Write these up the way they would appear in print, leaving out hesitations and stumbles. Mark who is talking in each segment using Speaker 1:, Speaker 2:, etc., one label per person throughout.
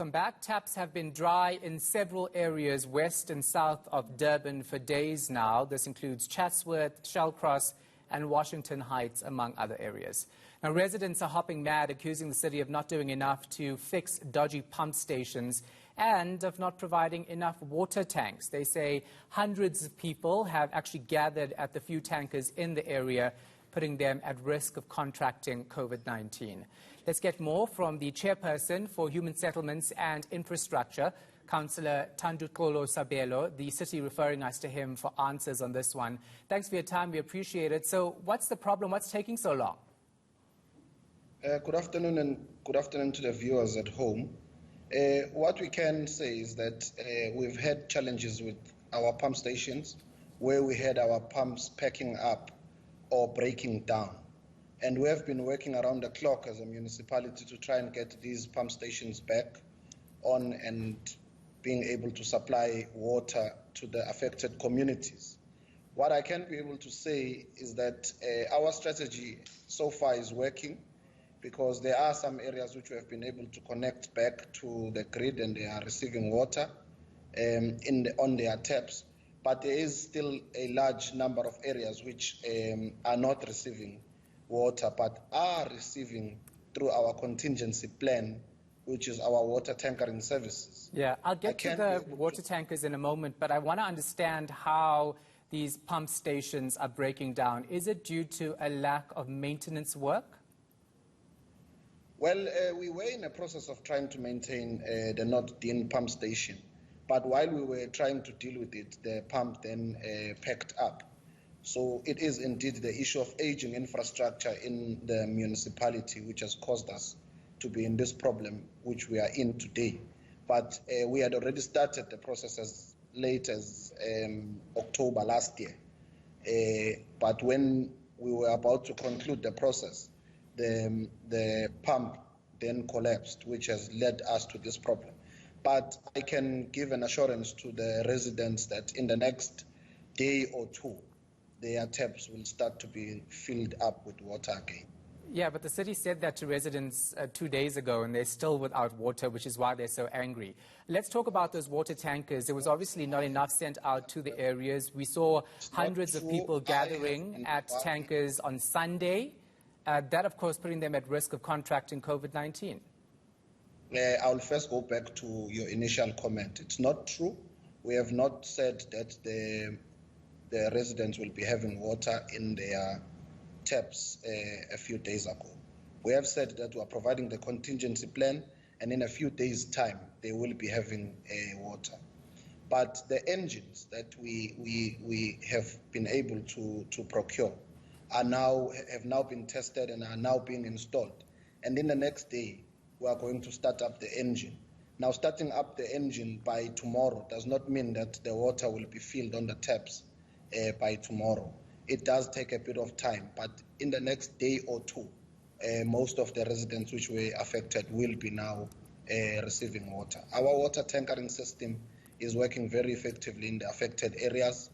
Speaker 1: welcome back. Taps have been dry in several areas west and south of Durban for days now. This includes Chatsworth, Shallcross and Washington Heights, among other areas. Now, residents are hopping mad, accusing the city of not doing enough to fix dodgy pump stations and of not providing enough water tanks. They say hundreds of people have actually gathered at the few tankers in the area, putting them at risk of contracting COVID-19. Let's get more from the Chairperson for Human Settlements and Infrastructure, Councillor Thanduxolo Sabelo, the city referring us to him for answers on this one. Thanks for your time, we appreciate it. So what's the problem? What's taking so long?
Speaker 2: Good afternoon, and good afternoon to the viewers at home. What we can say is that we've had challenges with our pump stations where we had our pumps packing up or breaking down. And we have been working around the clock as a municipality to try and get these pump stations back on and being able to supply water to the affected communities. What I can be able to say is that our strategy so far is working, because there are some areas which we have been able to connect back to the grid and they are receiving water on their taps. But there is still a large number of areas which are not receiving water, but are receiving through our contingency plan, which is our water tankering services.
Speaker 1: Yeah, I'll get to the water tankers in a moment, but I want to understand how these pump stations are breaking down. Is it due to a lack of maintenance work?
Speaker 2: Well, we were in a process of trying to maintain the North Dean pump station. But while we were trying to deal with it, the pump then packed up. So it is indeed the issue of aging infrastructure in the municipality which has caused us to be in this problem which we are in today. But we had already started the process as late as October last year. But when we were about to conclude the process, the pump then collapsed, which has led us to this problem. But I can give an assurance to the residents that in the next day or two, their taps will start to be filled up with water again.
Speaker 1: Yeah, but the city said that to residents 2 days ago, and they're still without water, which is why they're so angry. Let's talk about those water tankers. There was obviously not enough sent out to the areas. We saw hundreds of people gathering at tankers on Sunday. That, of course, putting them at risk of contracting COVID-19.
Speaker 2: I'll first go back to your initial comment. It's not true. We have not said that the residents will be having water in their taps a few days ago. We have said that we are providing the contingency plan, and in a few days' time, they will be having water. But the engines that we have been able to procure have now been tested and are now being installed. And in the next day, we are going to start up the engine. Now, starting up the engine by tomorrow does not mean that the water will be filled on the taps by tomorrow. It does take a bit of time, but in the next day or two, most of the residents which were affected will be now receiving water. Our water tankering system is working very effectively in the affected areas,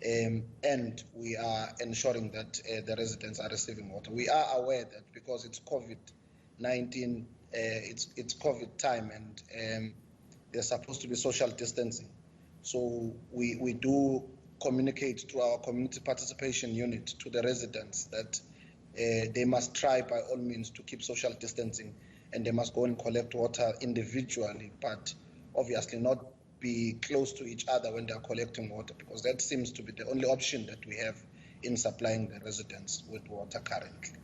Speaker 2: and we are ensuring that the residents are receiving water. We are aware that because it's COVID-19, it's COVID time, and there's supposed to be social distancing. So we do communicate through our community participation unit to the residents that they must try by all means to keep social distancing, and they must go and collect water individually, but obviously not be close to each other when they are collecting water, because that seems to be the only option that we have in supplying the residents with water currently.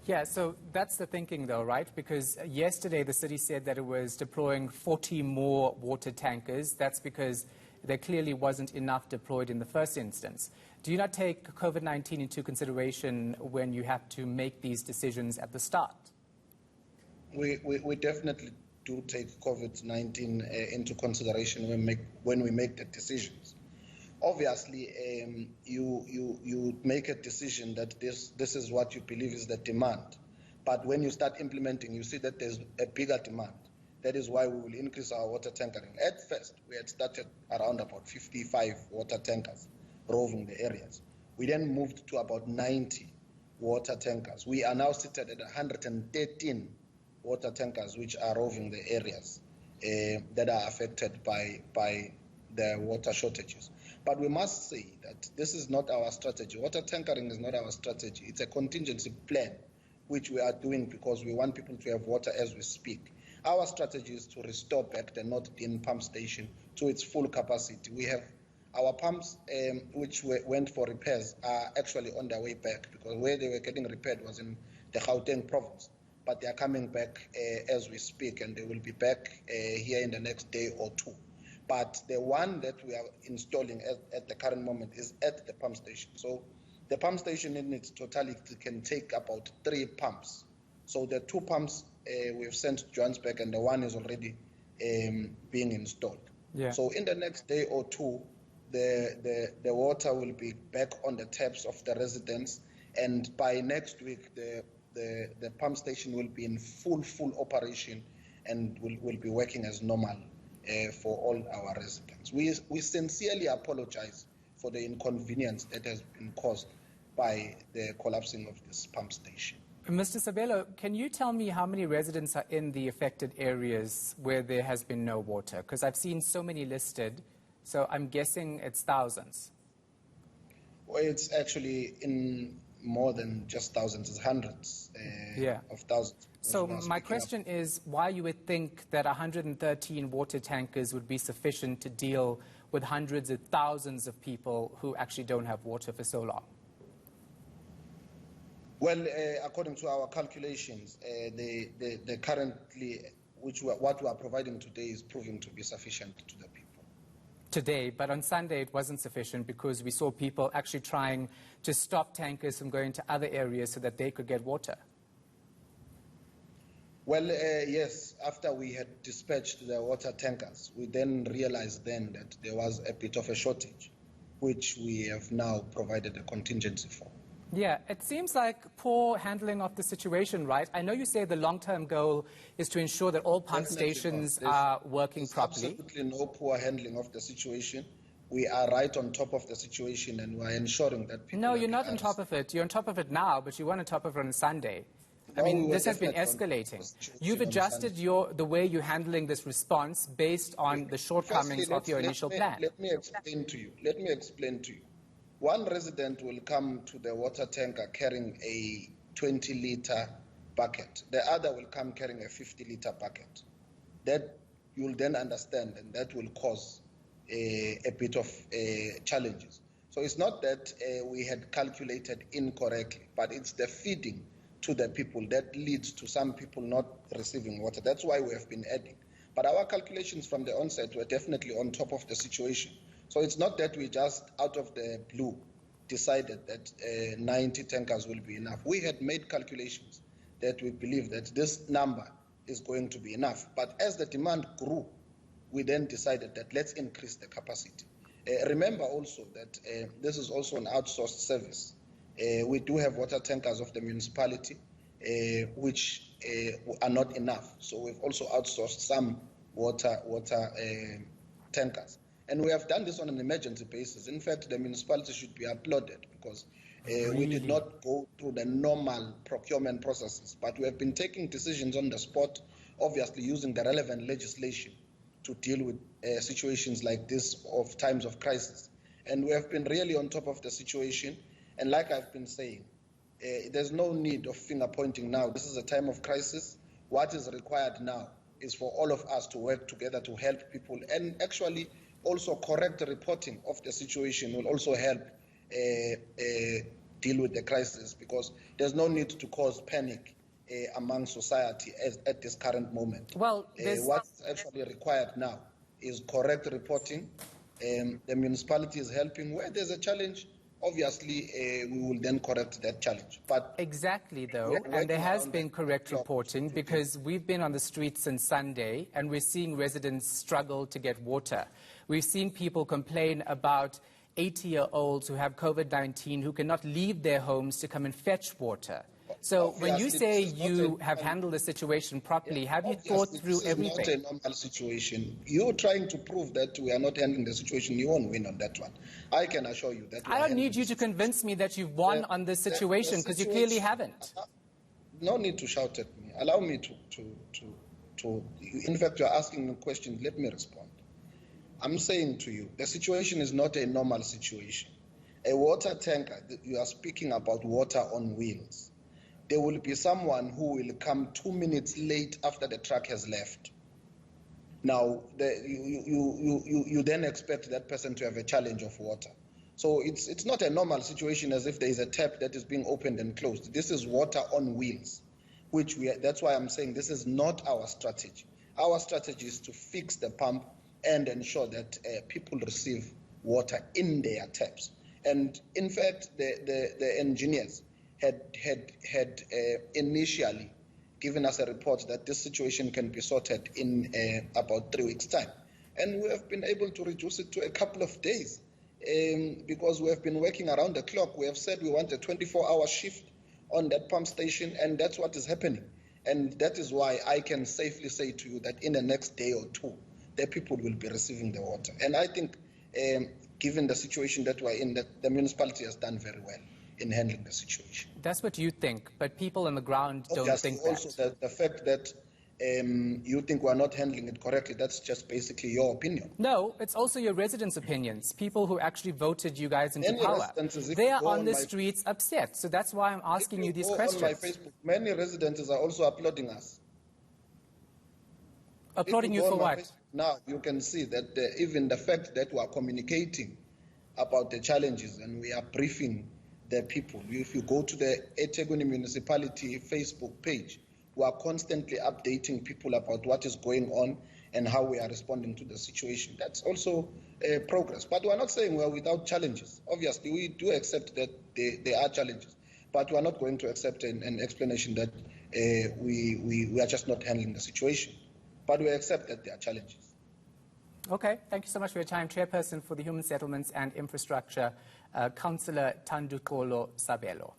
Speaker 1: Yeah, so that's the thinking though, right? Because yesterday the city said that it was deploying 40 more water tankers. That's because there clearly wasn't enough deployed in the first instance. Do you not take COVID-19 into consideration when you have to make these decisions at the start?
Speaker 2: We definitely do take COVID-19 into consideration when we make the decisions. Obviously, you make a decision that this is what you believe is the demand. But when you start implementing, you see that there's a bigger demand. That is why we will increase our water tankering. At first, we had started around about 55 water tankers roving the areas. We then moved to about 90 water tankers. We are now seated at 113 water tankers which are roving the areas. that are affected by the water shortages. But we must say that this is not our strategy. Water tankering is not our strategy. It's a contingency plan, which we are doing because we want people to have water as we speak. Our strategy is to restore back the North Dean pump station to its full capacity. We have our pumps, which went for repairs, are actually on their way back, because where they were getting repaired was in the Gauteng province. But they are coming back as we speak, and they will be back here in the next day or two. But the one that we are installing at the current moment is at the pump station. So the pump station in its totality can take about 3 pumps. So the 2 pumps we've sent to Johannesburg, and the one is already being installed.
Speaker 1: Yeah.
Speaker 2: So in the next day or two, the water will be back on the taps of the residents, and by next week the pump station will be in full operation and will be working as normal for all our residents. We sincerely apologize for the inconvenience that has been caused by the collapsing of this pump station.
Speaker 1: Mr. Sabelo, can you tell me how many residents are in the affected areas where there has been no water? Because I've seen so many listed, so I'm guessing it's thousands.
Speaker 2: Well, it's actually in more than just thousands, it's hundreds of thousands.
Speaker 1: So my question is why you would think that 113 water tankers would be sufficient to deal with hundreds of thousands of people who actually don't have water for so long?
Speaker 2: Well, according to our calculations, the currently, what we are providing today is proving to be sufficient to the people.
Speaker 1: Today, but on Sunday it wasn't sufficient because we saw people actually trying to stop tankers from going to other areas so that they could get water.
Speaker 2: Well, yes, after we had dispatched the water tankers, we then realized that there was a bit of a shortage, which we have now provided a contingency for.
Speaker 1: Yeah, it seems like poor handling of the situation, right? I know you say the long-term goal is to ensure that all pump stations are working properly.
Speaker 2: There's absolutely no poor handling of the situation. We are right on top of the situation, and we are ensuring that people...
Speaker 1: No, you're not on top of it. You're on top of it now, but you weren't on top of it on Sunday. I mean, this has been escalating. You've adjusted the way you're handling this response based on the shortcomings of your initial plan.
Speaker 2: Let me explain to you. One resident will come to the water tanker carrying a 20-liter bucket. The other will come carrying a 50-liter bucket. That you'll then understand, and that will cause a bit of challenges. So it's not that we had calculated incorrectly, but it's the feeding to the people that leads to some people not receiving water. That's why we have been adding. But our calculations from the onset were definitely on top of the situation. So it's not that we just out of the blue decided that 90 tankers will be enough. We had made calculations that we believe that this number is going to be enough. But as the demand grew, we then decided that let's increase the capacity. Remember also that this is also an outsourced service. We do have water tankers of the municipality, which are not enough. So we've also outsourced some water tankers. And we have done this on an emergency basis. In fact, the municipality should be applauded because we did not go through the normal procurement processes, but we have been taking decisions on the spot, obviously using the relevant legislation to deal with situations like this of times of crisis. And we have been really on top of the situation. And like I've been saying, there's no need of finger pointing now. This is a time of crisis. What is required now is for all of us to work together to help people, and actually also correct reporting of the situation will also help deal with the crisis, because there's no need to cause panic among society at this current moment.
Speaker 1: Well,
Speaker 2: what's actually required now is correct reporting. The municipality is helping. Where there's a challenge, obviously, we will then correct that challenge. But
Speaker 1: exactly, though, and there has been correct reporting, because we've been on the streets since Sunday, and we're seeing residents struggle to get water. We've seen people complain about 80-year-olds who have COVID-19 who cannot leave their homes to come and fetch water. So when you say you have handled the situation properly, have you thought through everything?
Speaker 2: This is not a normal situation. You're trying to prove that we are not handling the situation. You won't win on that one. I can assure you that.
Speaker 1: I don't need you to convince me that you've won on this situation, because you clearly haven't.
Speaker 2: No need to shout at me. Allow me to for you. In fact, you're asking me questions. Let me respond. I'm saying to you, the situation is not a normal situation. A water tanker, you are speaking about water on wheels. There will be someone who will come 2 minutes late after the truck has left. Now, you then expect that person to have a challenge of water. So it's not a normal situation as if there is a tap that is being opened and closed. This is water on wheels, that's why I'm saying this is not our strategy. Our strategy is to fix the pump and ensure that people receive water in their taps. And in fact, the engineers had initially given us a report that this situation can be sorted in about 3 weeks' time. And we have been able to reduce it to a couple of days because we have been working around the clock. We have said we want a 24-hour shift on that pump station, and that's what is happening. And that is why I can safely say to you that in the next day or two, the people will be receiving the water. And I think given the situation that we're in, that the municipality has done very well in handling the situation.
Speaker 1: That's what you think, but people on the ground don't think that.
Speaker 2: Also, the fact that you think we're not handling it correctly, that's just basically your opinion.
Speaker 1: No, it's also your residents' opinions, people who actually voted you guys into power. They are on the streets upset, so that's why I'm asking you these questions.
Speaker 2: On my Facebook, many residents are also applauding us.
Speaker 1: Applauding you for what?
Speaker 2: Now you can see that even the fact that we are communicating about the challenges and we are briefing the people. If you go to the eThekwini Municipality Facebook page, we are constantly updating people about what is going on and how we are responding to the situation. That's also progress. But we are not saying we are without challenges. Obviously, we do accept that there are challenges, but we are not going to accept an explanation that we are just not handling the situation. But we accept that there are challenges.
Speaker 1: Okay, thank you so much for your time. Chairperson for the Human Settlements and Infrastructure, Councillor Thanduxolo Sabelo.